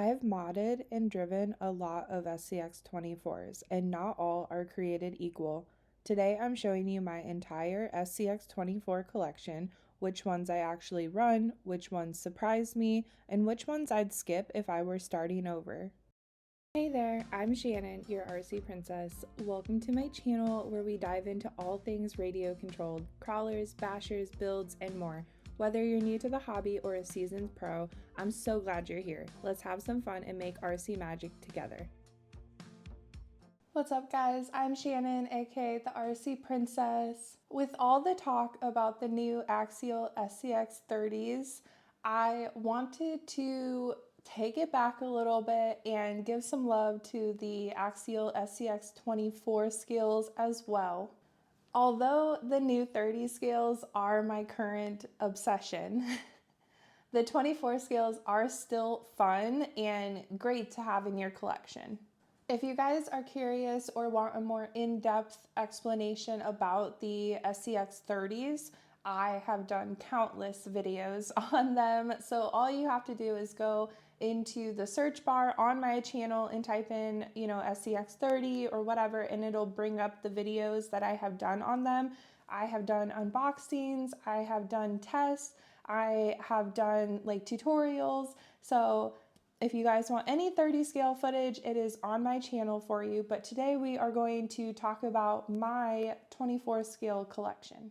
I've modded and driven a lot of SCX24s, and not all are created equal. Today I'm showing you my entire SCX24 collection, which ones I actually run, which ones surprised me, and which ones I'd skip if I were starting over. Hey there, I'm Shannon, your RC princess. Welcome to my channel where we dive into all things radio controlled, crawlers, bashers, builds, and more. Whether you're new to the hobby or a seasoned pro, I'm so glad you're here. Let's have some fun and make RC magic together. What's up guys, I'm Shannon, aka the RC Princess. With all the talk about the new Axial SCX30s, I wanted to take it back a little bit and give some love to the Axial SCX24 scales as well. Although the new 30 scales are my current obsession, the 24 scales are still fun and great to have in your collection. If you guys are curious or want a more in-depth explanation about the SCX30s, I have done countless videos on them. So all you have to do is go into the search bar on my channel and type in, SCX30 or whatever, and it'll bring up the videos that I have done on them. I have done unboxings, I have done tests, I have done like tutorials. So if you guys want any 30 scale footage, it is on my channel for you. But today we are going to talk about my 24 scale collection.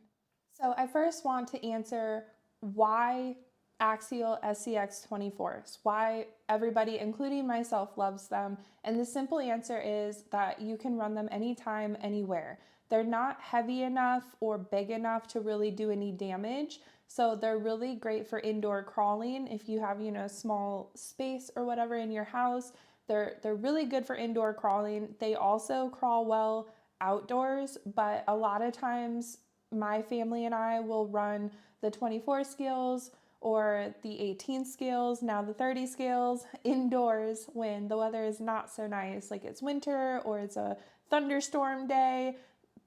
So I first want to answer why Axial SCX24s, why everybody, including myself, loves them. And the simple answer is that you can run them anytime, anywhere. They're not heavy enough or big enough to really do any damage. So they're really great for indoor crawling. If you have, small space or whatever in your house, they're really good for indoor crawling. They also crawl well outdoors, but a lot of times my family and I will run the 24 scales or the 18 scales, now the 30 scales, indoors when the weather is not so nice, like it's winter or it's a thunderstorm day.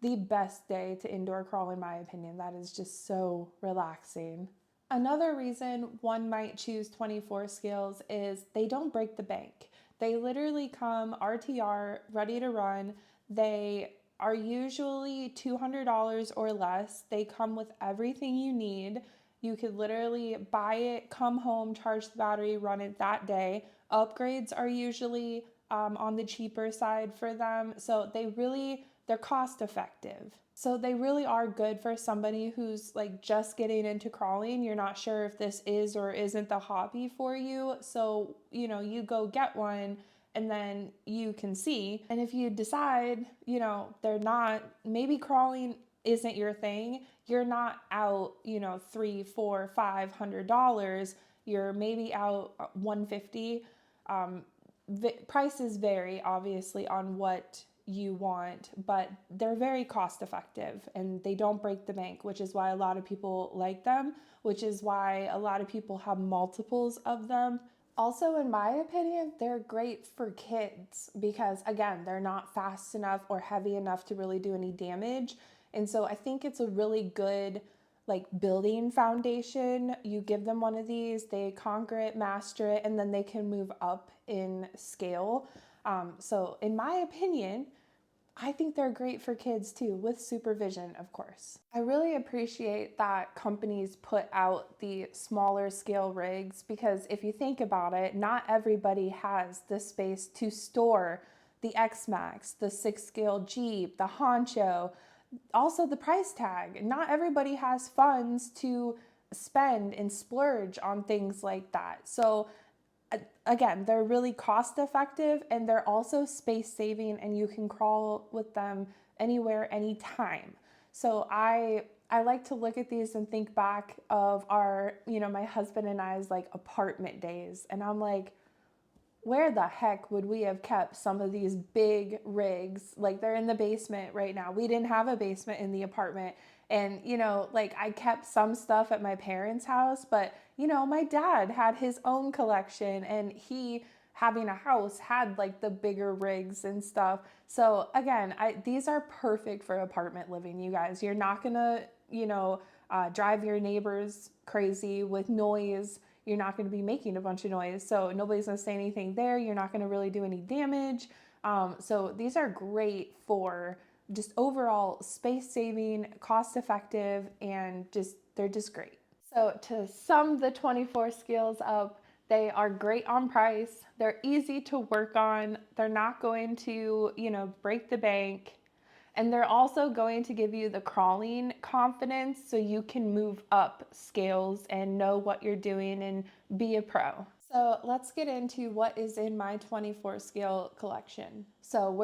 The best day to indoor crawl in my opinion. That is just so relaxing. Another reason one might choose 24 scales is they don't break the bank. They literally come RTR, ready to run. They are usually $200 or less. They come with everything you need. You could literally buy it, come home, charge the battery, run it that day. Upgrades are usually on the cheaper side for them. So they're cost effective. So they really are good for somebody who's like just getting into crawling. You're not sure if this is or isn't the hobby for you. So, you go get one and then you can see. And if you decide, they're not, maybe crawling isn't your thing, you're not out, $300, $400, $500. You're maybe out $150. Prices vary obviously on what you want, but they're very cost effective and they don't break the bank, which is why a lot of people like them, which is why a lot of people have multiples of them. Also, in my opinion, they're great for kids because, again, they're not fast enough or heavy enough to really do any damage. And so I think it's a really good building foundation. You give them one of these, they conquer it, master it, and then they can move up in scale. So in my opinion, I think they're great for kids too, with supervision, of course. I really appreciate that companies put out the smaller scale rigs because if you think about it, not everybody has the space to store the X-Max, the 6 scale Jeep, the Honcho, also the price tag. Not everybody has funds to spend and splurge on things like that. So again, they're really cost effective and they're also space saving and you can crawl with them anywhere, anytime. So I like to look at these and think back of our, my husband and I's apartment days. And I'm like, where the heck would we have kept some of these big rigs? They're in the basement right now. We didn't have a basement in the apartment. And, I kept some stuff at my parents' house, but, my dad had his own collection and he, having a house, had the bigger rigs and stuff. So again, these are perfect for apartment living, you guys. You're not gonna, drive your neighbors crazy with noise. you're not going to be making a bunch of noise. So nobody's going to say anything there. You're not going to really do any damage. So these are great for just overall space saving, cost effective, and they're just great. So to sum the 24 scales up, they are great on price. They're easy to work on. They're not going to, break the bank. And they're also going to give you the crawling confidence so you can move up scales and know what you're doing and be a pro. So let's get into what is in my 24 scale collection. So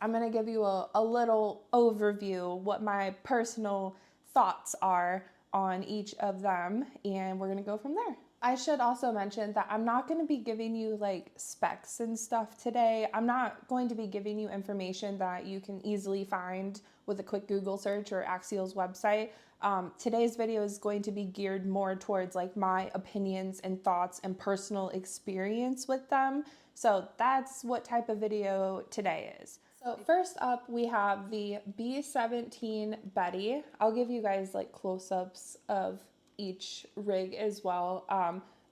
I'm gonna give you a little overview, what my personal thoughts are on each of them, and we're gonna go from there. I should also mention that I'm not going to be giving you like specs and stuff today. I'm not going to be giving you information that you can easily find with a quick Google search or Axial's website. Today's video is going to be geared more towards like my opinions and thoughts and personal experience with them. So that's what type of video today is. So first up, we have the B17 Betty. I'll give you guys like close-ups of each rig as well.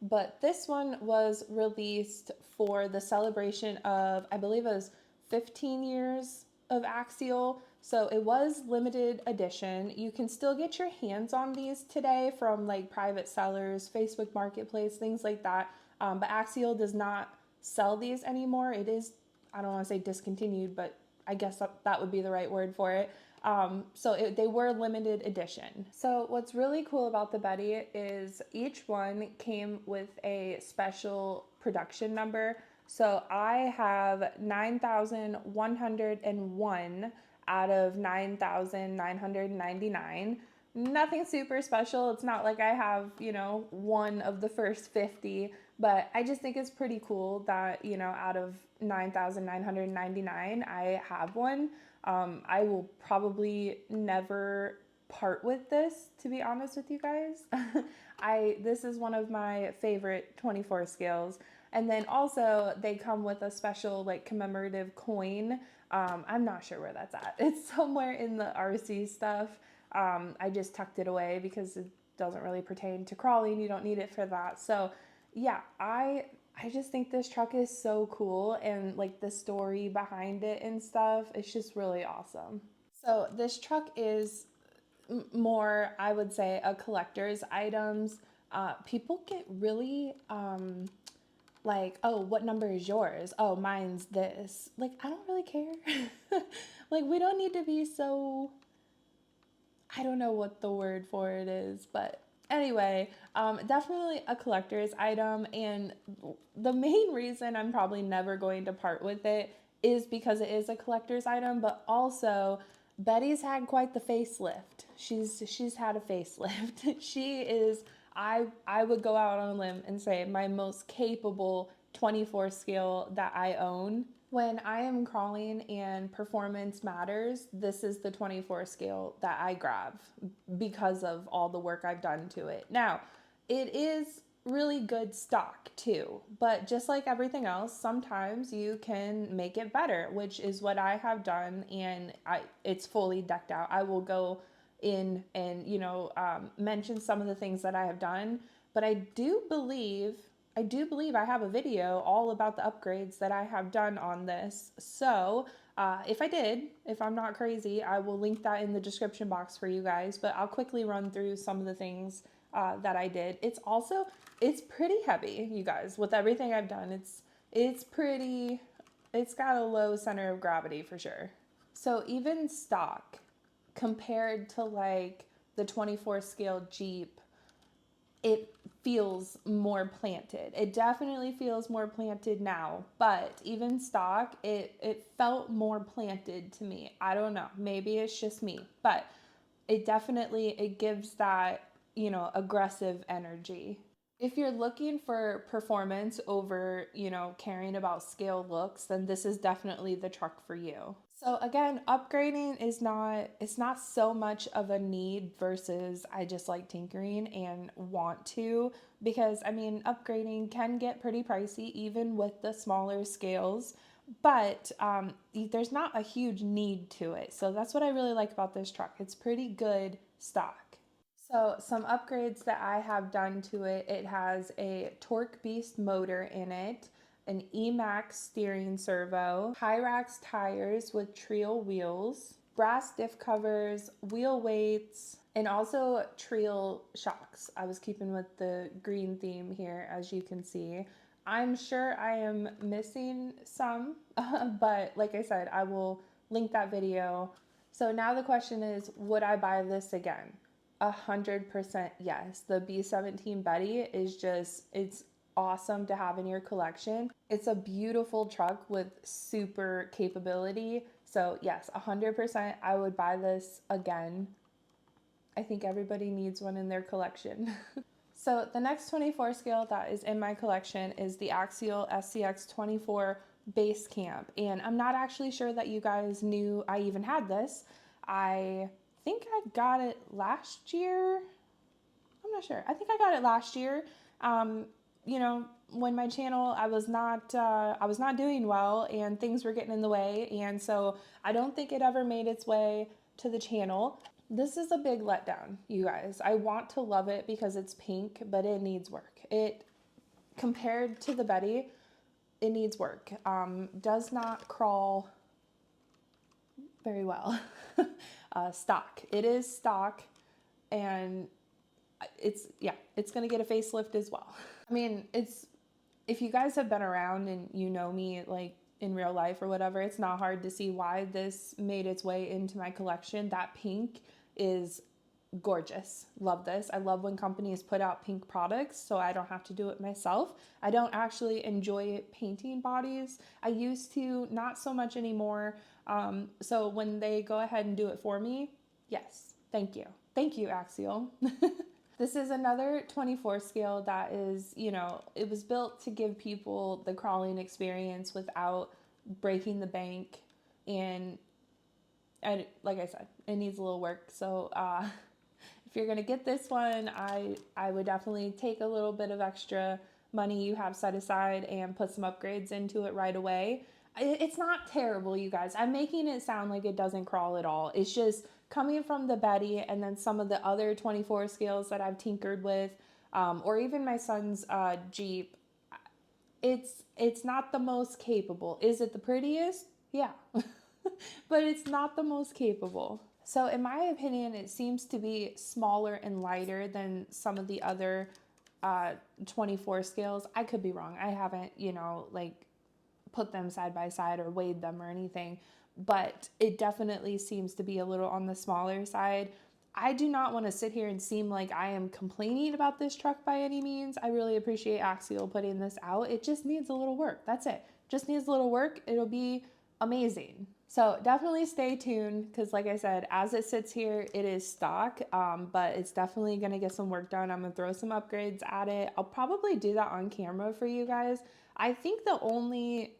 But this one was released for the celebration of, I believe it was 15 years of Axial. So it was limited edition. You can still get your hands on these today from like private sellers, Facebook Marketplace, things like that. But Axial does not sell these anymore. It is, I don't want to say discontinued, but I guess that would be the right word for it. They were limited edition. So what's really cool about the Betty is each one came with a special production number. So I have 9,101 out of 9,999. Nothing super special. It's not like I have, one of the first 50, but I just think it's pretty cool that, out of 9,999, I have one. I will probably never part with this, to be honest with you guys. This is one of my favorite 24 scales. And then also they come with a special like commemorative coin. I'm not sure where that's at. It's somewhere in the RC stuff. I just tucked it away because it doesn't really pertain to crawling. You don't need it for that. So yeah, I just think this truck is so cool, and like the story behind it and stuff, it's just really awesome. So this truck is more, I would say, a collector's items. People get really like, oh, what number is yours? Oh, mine's this. Like, I don't really care. Like, we don't need to be so, I don't know what the word for it is, but anyway, definitely a collector's item, and the main reason I'm probably never going to part with it is because it is a collector's item, but also Betty's had quite the facelift. She's had a facelift. She is, I would go out on a limb and say, my most capable 24 scale that I own. When I am crawling and performance matters, this is the 24 scale that I grab because of all the work I've done to it. Now, it is really good stock too, but just like everything else, sometimes you can make it better, which is what I have done, and it's fully decked out. I will go in and, mention some of the things that I have done, but I do believe I have a video all about the upgrades that I have done on this. So if I'm not crazy, I will link that in the description box for you guys, but I'll quickly run through some of the things that I did. It's pretty heavy, you guys, with everything I've done. It's got a low center of gravity for sure. So even stock compared to like the 24 scale Jeep, it feels more planted. It definitely feels more planted now, but even stock, it felt more planted to me. I don't know, maybe it's just me, but it gives that, aggressive energy. If you're looking for performance over, caring about scale looks, then this is definitely the truck for you. So again, upgrading it's not so much of a need versus I just like tinkering and want to, because upgrading can get pretty pricey even with the smaller scales, but there's not a huge need to it. So that's what I really like about this truck. It's pretty good stock. So some upgrades that I have done to it, it has a Torque Beast motor in it, an E-Max steering servo, Hyrax tires with Trio wheels, brass diff covers, wheel weights, and also Trio shocks. I was keeping with the green theme here, as you can see. I'm sure I am missing some, but like I said, I will link that video. So now the question is, would I buy this again? 100% yes. The B17 Betty is just, it's awesome to have in your collection. It's a beautiful truck with super capability. So yes, 100% I would buy this again. I think everybody needs one in their collection. So the next 24 scale that is in my collection is the Axial SCX24 Base Camp. And I'm not actually sure that you guys knew I even had this. I think I got it last year. I'm not sure. I think I got it last year. You know, when my channel, I was not doing well and things were getting in the way. And so I don't think it ever made its way to the channel. This is a big letdown, you guys. I want to love it because it's pink, but it needs work. It, compared to the Betty, it needs work. Does not crawl very well. Stock. It is stock, and it's gonna get a facelift as well. I mean, if you guys have been around and you know me like in real life or whatever, it's not hard to see why this made its way into my collection. That pink is gorgeous. Love this. I love when companies put out pink products so I don't have to do it myself. I don't actually enjoy painting bodies. I used to, not so much anymore. So when they go ahead and do it for me, yes, thank you. Thank you, Axial. This is another 24 scale that is, you know, it was built to give people the crawling experience without breaking the bank. And like I said, it needs a little work. So if you're going to get this one, I would definitely take a little bit of extra money you have set aside and put some upgrades into it right away. It's not terrible, you guys. I'm making it sound like it doesn't crawl at all. It's just coming from the Betty and then some of the other 24 scales that I've tinkered with, or even my son's Jeep. It's not the most capable. Is it the prettiest? Yeah. But it's not the most capable. So in my opinion, it seems to be smaller and lighter than some of the other 24 scales. I could be wrong. I haven't, you know, like put them side by side or weighed them or anything, but it definitely seems to be a little on the smaller side. I do not want to sit here and seem like I am complaining about this truck by any means. I really appreciate Axial putting this out. It just needs a little work. That's it. Just needs a little work. It'll be amazing. So definitely stay tuned because like I said, as it sits here, it is stock, but it's definitely going to get some work done. I'm going to throw some upgrades at it. I'll probably do that on camera for you guys. I think the only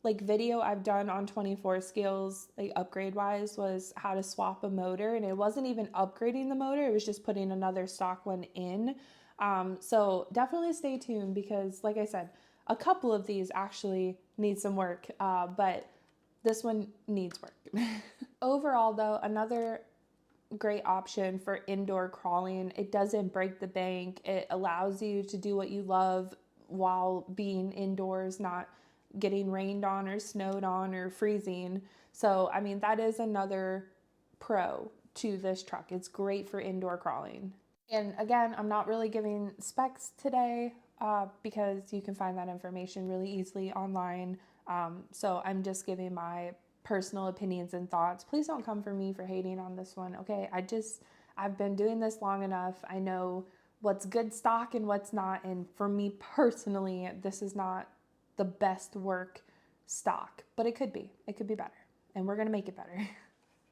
like video I've done on 24 scales, like upgrade wise, was how to swap a motor, and it wasn't even upgrading the motor. It was just putting another stock one in. So definitely stay tuned because like I said, a couple of these actually need some work, but this one needs work. Overall though, another great option for indoor crawling. It doesn't break the bank. It allows you to do what you love while being indoors, not getting rained on or snowed on or freezing. So, I mean, that is another pro to this truck. It's great for indoor crawling. And again, I'm not really giving specs today because you can find that information really easily online. So I'm just giving my personal opinions and thoughts. Please don't come for me for hating on this one, okay? I've been doing this long enough. I know what's good stock and what's not. And for me personally, this is not the best work stock, but it could be better, and we're gonna make it better.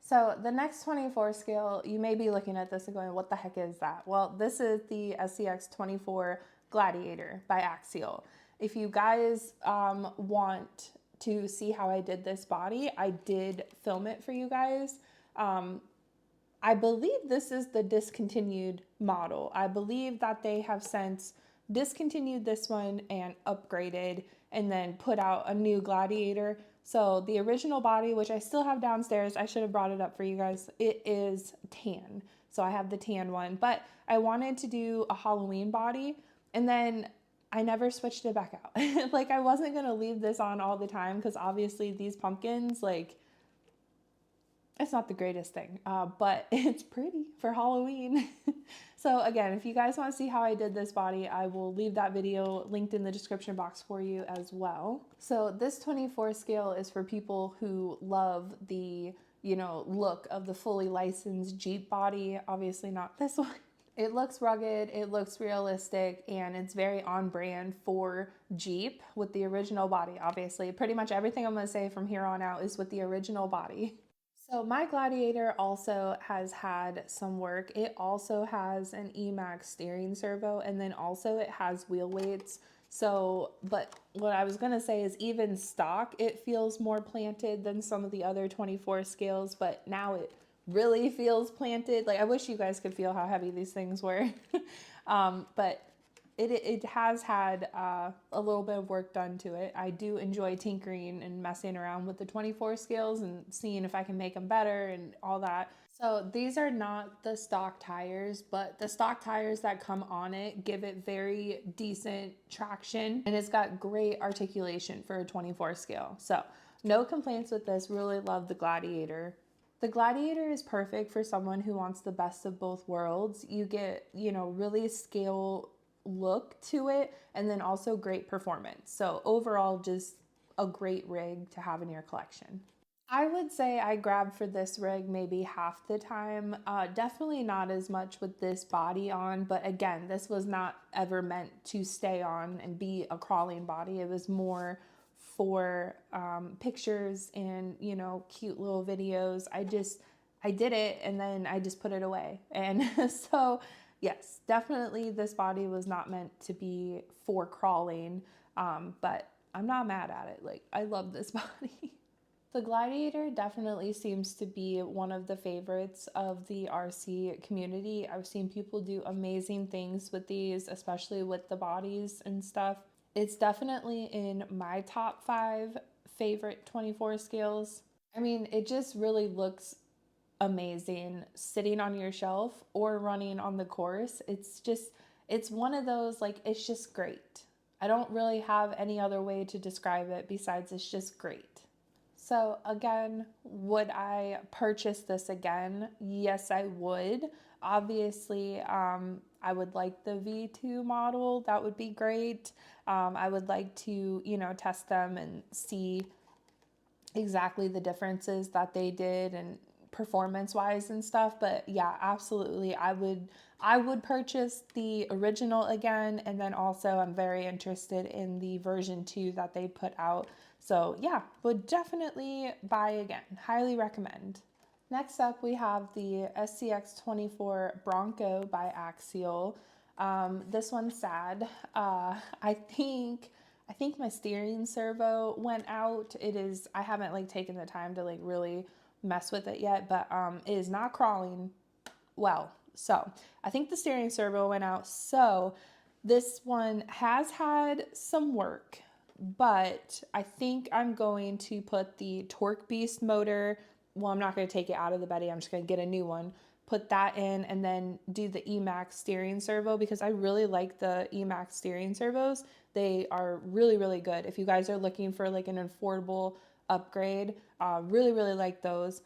So the next 24 scale, you may be looking at this and going, what the heck is that? Well, this is the SCX24 Gladiator by Axial. If you guys want to see how I did this body, I did film it for you guys. I believe this is the discontinued model. I believe that they have since discontinued this one and upgraded and then put out a new Gladiator. So the original body, which I still have downstairs, I should have brought it up for you guys, it is tan. So I have the tan one, but I wanted to do a Halloween body, and then I never switched it back out. Like, I wasn't gonna leave this on all the time because obviously these pumpkins, like, it's not the greatest thing, but it's pretty for Halloween. So again, if you guys want to see how I did this body, I will leave that video linked in the description box for you as well. So this 24 scale is for people who love the, you know, look of the fully licensed Jeep body. Obviously not this one. It looks rugged, it looks realistic, and it's very on brand for Jeep with the original body, obviously. Pretty much everything I'm gonna say from here on out is with the original body. So my Gladiator also has had some work. It also has an Emax steering servo, and then also it has wheel weights. So, but what I was gonna say is even stock, it feels more planted than some of the other 24 scales, but now it really feels planted. Like, I wish you guys could feel how heavy these things were. But it has had a little bit of work done to it. I do enjoy tinkering and messing around with the 24 scales and seeing if I can make them better and all that. So these are not the stock tires, but the stock tires that come on it give it very decent traction, and it's got great articulation for a 24 scale. So no complaints with this. Really love the Gladiator. The Gladiator is perfect for someone who wants the best of both worlds. You get, you know, really scale look to it, and then also great performance. So overall, just a great rig to have in your collection. I would say I grabbed for this rig maybe half the time. Definitely not as much with this body on, but again, this was not ever meant to stay on and be a crawling body. It was more for pictures and, you know, cute little videos. I did it and then I just put it away. And so yes, definitely this body was not meant to be for crawling, but I'm not mad at it. Like, I love this body. The Gladiator definitely seems to be one of the favorites of the RC community. I've seen people do amazing things with these, especially with the bodies and stuff. It's definitely in my top 5 favorite 24 scales. I mean, it just really looks amazing sitting on your shelf or running on the course. It's one of those, like, it's just great. I don't really have any other way to describe it besides it's just great. So again, would I purchase this again? Yes, I would. Obviously, I would like the V2 model. That would be great. I would like to, you know, test them and see exactly the differences that they did and performance wise and stuff. But yeah, absolutely. I would purchase the original again. And then also I'm very interested in the version 2 that they put out. So yeah, would definitely buy again. Highly recommend. Next up, we have the SCX24 Bronco by Axial. This one's sad. I think my steering servo went out. I haven't like taken the time to like really mess with it yet, but it is not crawling well. So I think the steering servo went out. So this one has had some work, but I think I'm going to put the Torque Beast motor. Well, I'm not going to take it out of the Betty. I'm just going to get a new one, put that in, and then do the Emax steering servo because I really like the Emax steering servos. They are really, really good. If you guys are looking for like an affordable upgrade, really, really like those.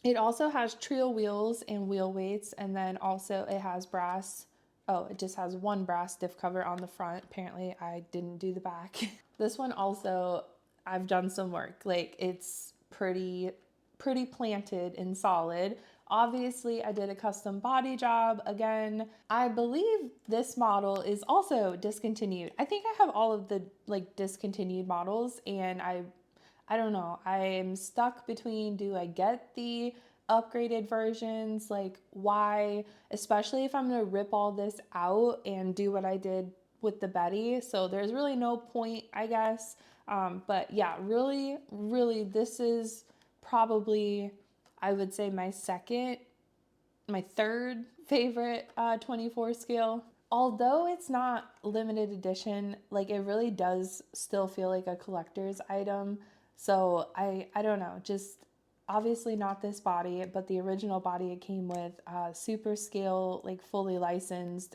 It also has trio wheels and wheel weights, and then also it has brass. Oh, it just has one brass diff cover on the front. Apparently I didn't do the back. This one also, I've done some work. Like, it's pretty planted and solid. Obviously, I did a custom body job. Again, I believe this model is also discontinued. I think I have all of the like discontinued models, and I don't know. I'm stuck between, do I get the upgraded versions? Like, why? Especially if I'm gonna rip all this out and do what I did with the Betty. So there's really no point, I guess. But yeah, really, really, this is probably, I would say, my third favorite 24 scale. Although it's not limited edition, like, it really does still feel like a collector's item. So I don't know, just obviously not this body, but the original body it came with, super scale, like fully licensed.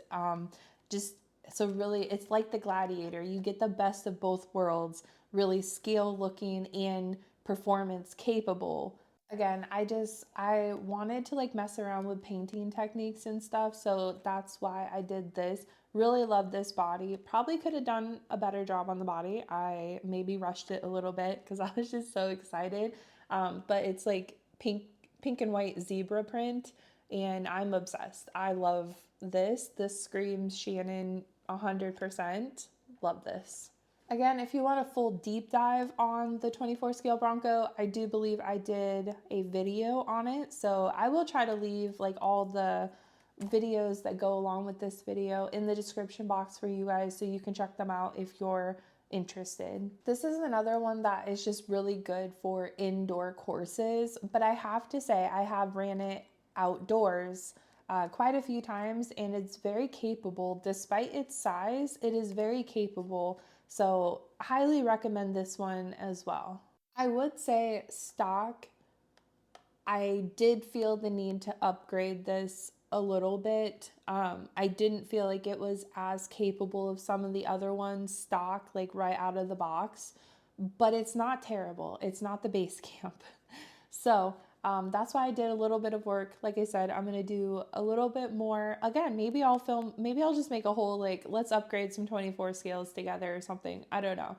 Just so really, it's like the Gladiator. You get the best of both worlds, really scale looking and performance capable. Again, I wanted to like mess around with painting techniques and stuff, so that's why I did this. Really love this body. Probably could have done a better job on the body. I maybe rushed it a little bit because I was just so excited. But it's like pink and white zebra print, and I'm obsessed. I love this. This screams Shannon 100%. Love this. Again, if you want a full deep dive on the 24 scale Bronco, I do believe I did a video on it. So I will try to leave like all the videos that go along with this video in the description box for you guys so you can check them out if you're interested. This is another one that is just really good for indoor courses, but I have to say I have ran it outdoors quite a few times, and it's very capable. Despite its size, it is very capable. So highly recommend this one as well. I would say stock, I did feel the need to upgrade this a little bit. I didn't feel like it was as capable of some of the other ones stock, like right out of the box, but it's not terrible. It's not the base camp. So that's why I did a little bit of work. Like I said, I'm going to do a little bit more. Again, maybe I'll just make a whole, like, let's upgrade some 24 scales together or something. I don't know.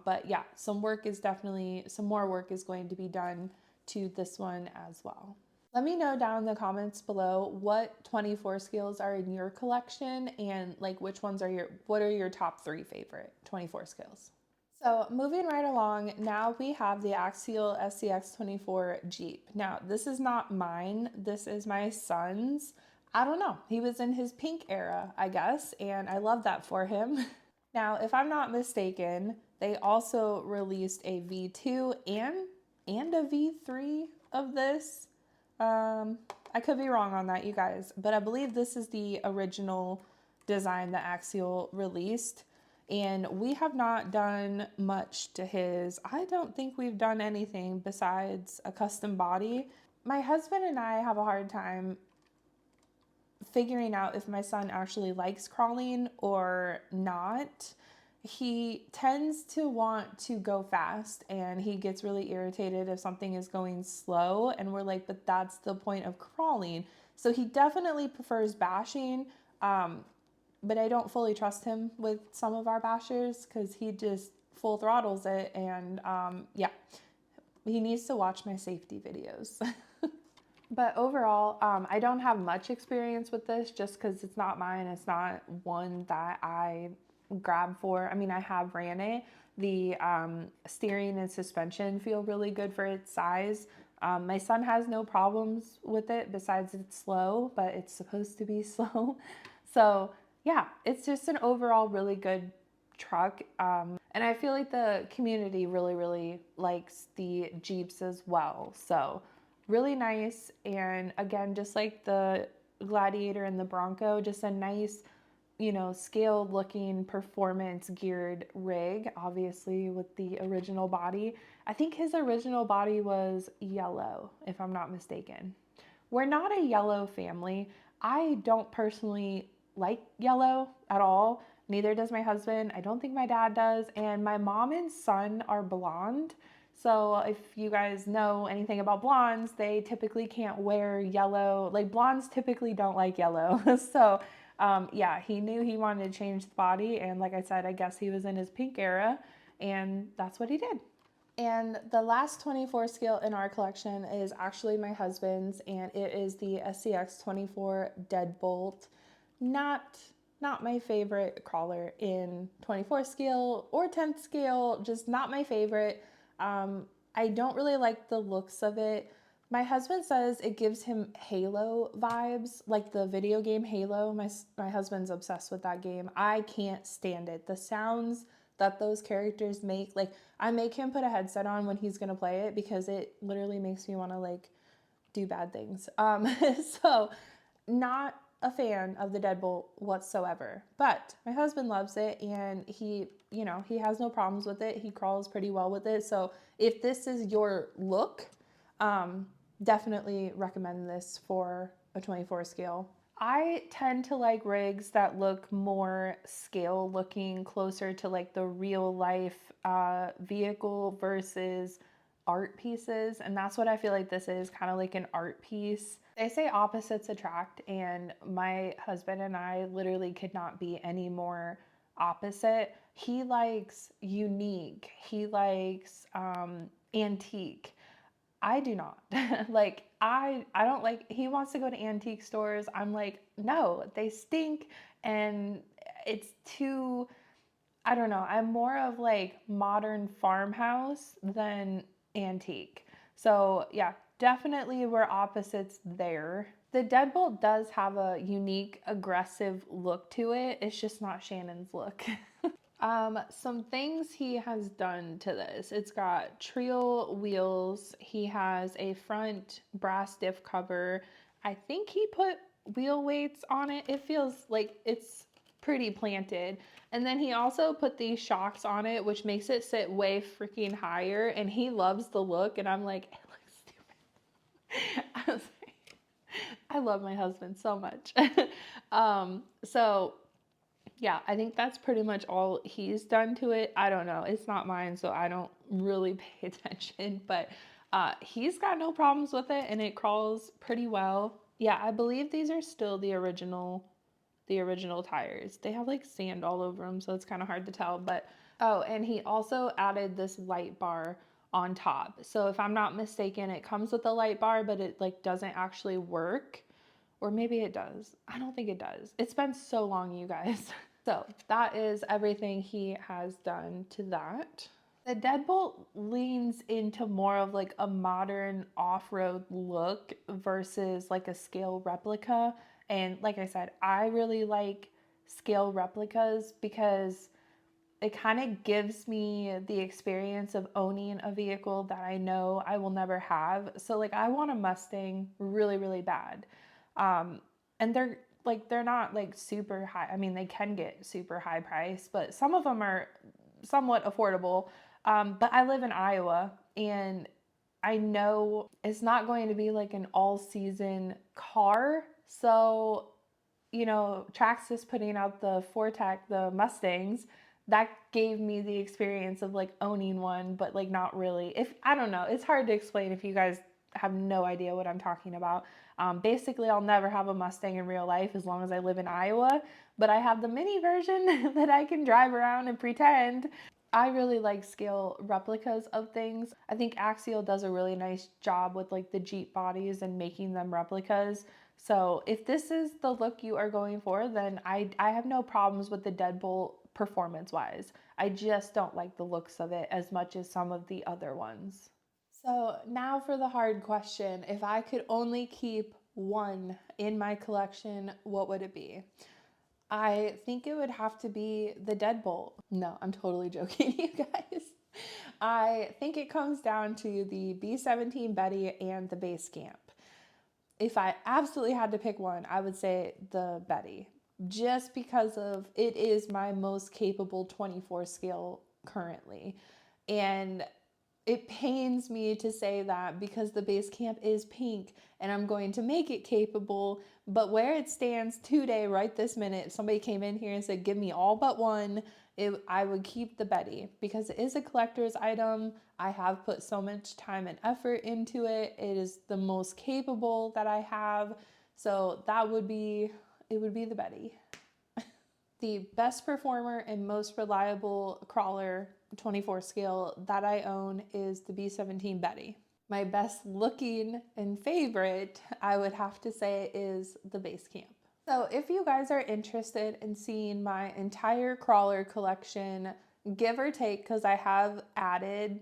But yeah, some more work is going to be done to this one as well. Let me know down in the comments below what 24 scales are in your collection, and like which ones what are your top 3 favorite 24 scales? So moving right along, now we have the Axial SCX24 Jeep. Now this is not mine, this is my son's. I don't know, he was in his pink era, I guess, and I love that for him. Now, if I'm not mistaken, they also released a V2 and a V3 of this. I could be wrong on that, you guys, but I believe this is the original design that Axial released. And we have not done much to his. I don't think we've done anything besides a custom body. My husband and I have a hard time figuring out if my son actually likes crawling or not. He tends to want to go fast, and he gets really irritated if something is going slow, and we're like, but that's the point of crawling. So he definitely prefers bashing, but I don't fully trust him with some of our bashers because he just full throttles it, and yeah, he needs to watch my safety videos. But overall, I don't have much experience with this just because it's not mine. It's not one that I grab for. I mean, I have ran it. The steering and suspension feel really good for its size. My son has no problems with it besides it's slow, but it's supposed to be slow. So yeah, it's just an overall really good truck. And I feel like the community really, really likes the Jeeps as well. So really nice. And again, just like the Gladiator and the Bronco, just a nice, you know, scaled looking performance geared rig, obviously with the original body. I think his original body was yellow, if I'm not mistaken. We're not a yellow family. I don't personally like yellow at all. Neither does my husband. I don't think my dad does. And my mom and son are blonde. So if you guys know anything about blondes, they typically can't wear yellow. Like blondes typically don't like yellow. So yeah, he knew he wanted to change the body. And like I said, I guess he was in his pink era, and that's what he did. And the last 24 scale in our collection is actually my husband's, and it is the SCX24 Deadbolt. Not my favorite crawler in 24 scale or 10th scale, just not my favorite. I don't really like the looks of it. My husband says it gives him Halo vibes, like the video game Halo. My husband's obsessed with that game. I can't stand it. The sounds that those characters make, like I make him put a headset on when he's gonna play it because it literally makes me want to like do bad things. So not a fan of the Deadbolt whatsoever, but my husband loves it, and he has no problems with it. He crawls pretty well with it. So if this is your look, Definitely recommend this for a 24 scale. I tend to like rigs that look more scale looking, closer to like the real life vehicle versus art pieces. And that's what I feel like this is, kind of like an art piece. They say opposites attract, and my husband and I literally could not be any more opposite. He likes unique, he likes antique. I do not. Like I don't like, he wants to go to antique stores. I'm like, "No, they stink and it's too, I don't know. I'm more of like modern farmhouse than antique." So, yeah, definitely we're opposites there. The Deadbolt does have a unique, aggressive look to it. It's just not Shannon's look. Some things he has done to this. It's got trio wheels. He has a front brass diff cover. I think he put wheel weights on it. It feels like it's pretty planted. And then he also put these shocks on it, which makes it sit way freaking higher. And he loves the look. And I'm like, it looks stupid. I was like, I love my husband so much. So yeah, I think that's pretty much all he's done to it. I don't know. It's not mine, so I don't really pay attention, but he's got no problems with it and it crawls pretty well. Yeah, I believe these are still the original tires. They have like sand all over them, so it's kind of hard to tell, but oh, and he also added this light bar on top. So if I'm not mistaken, it comes with a light bar, but it like doesn't actually work. Or maybe it does. I don't think it does. It's been so long, you guys. So that is everything he has done to that. The Deadbolt leans into more of like a modern off-road look versus like a scale replica. And like I said, I really like scale replicas because it kind of gives me the experience of owning a vehicle that I know I will never have. So like I want a Mustang really, really bad. And they're not like super high. I mean, they can get super high price, but some of them are somewhat affordable. But I live in Iowa and I know it's not going to be like an all season car. So, Traxxas putting out the Fortec, the Mustangs, that gave me the experience of like owning one, but like not really. I don't know, it's hard to explain if you guys have no idea what I'm talking about. Basically, I'll never have a Mustang in real life as long as I live in Iowa, but I have the mini version that I can drive around and pretend. I really like scale replicas of things. I think Axial does a really nice job with like the Jeep bodies and making them replicas. So if this is the look you are going for, then I have no problems with the Deadbolt performance wise. I just don't like the looks of it as much as some of the other ones. So now for the hard question. If I could only keep one in my collection, what would it be? I think it would have to be the Deadbolt. No, I'm totally joking, you guys. I think it comes down to the B17 Betty and the base camp. If I absolutely had to pick one, I would say the Betty, just because of it is my most capable 24 scale currently. And it pains me to say that because the base camp is pink and I'm going to make it capable, but where it stands today, right this minute, if somebody came in here and said, give me all but one, I would keep the Betty because it is a collector's item. I have put so much time and effort into it. It is the most capable that I have. So it would be the Betty. The best performer and most reliable crawler 24 scale that I own is the B17 Betty. My best looking and favorite, I would have to say, is the base camp. So if you guys are interested in seeing my entire crawler collection, give or take, because I have added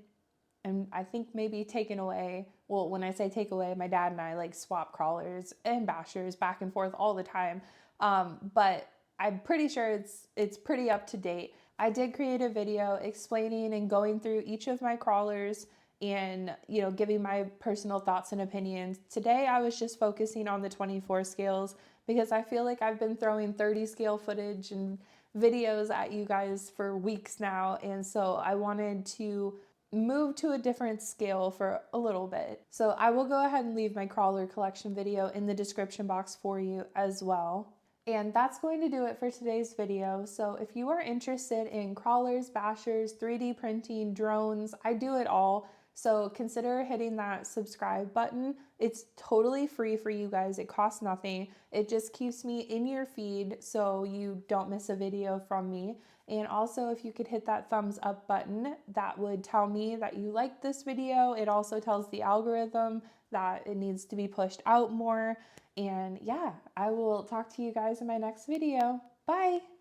and I think maybe taken away, well, when I say take away, my dad and I like swap crawlers and bashers back and forth all the time. But I'm pretty sure it's pretty up to date. I did create a video explaining and going through each of my crawlers and giving my personal thoughts and opinions. Today I was just focusing on the 24 scales because I feel like I've been throwing 30 scale footage and videos at you guys for weeks now, and so I wanted to move to a different scale for a little bit. So I will go ahead and leave my crawler collection video in the description box for you as well. And that's going to do it for today's video. So if you are interested in crawlers, bashers, 3D printing, drones, I do it all. So consider hitting that subscribe button. It's totally free for you guys. It costs nothing. It just keeps me in your feed so you don't miss a video from me. And also, if you could hit that thumbs up button, that would tell me that you liked this video. It also tells the algorithm that it needs to be pushed out more. And yeah, I will talk to you guys in my next video. Bye!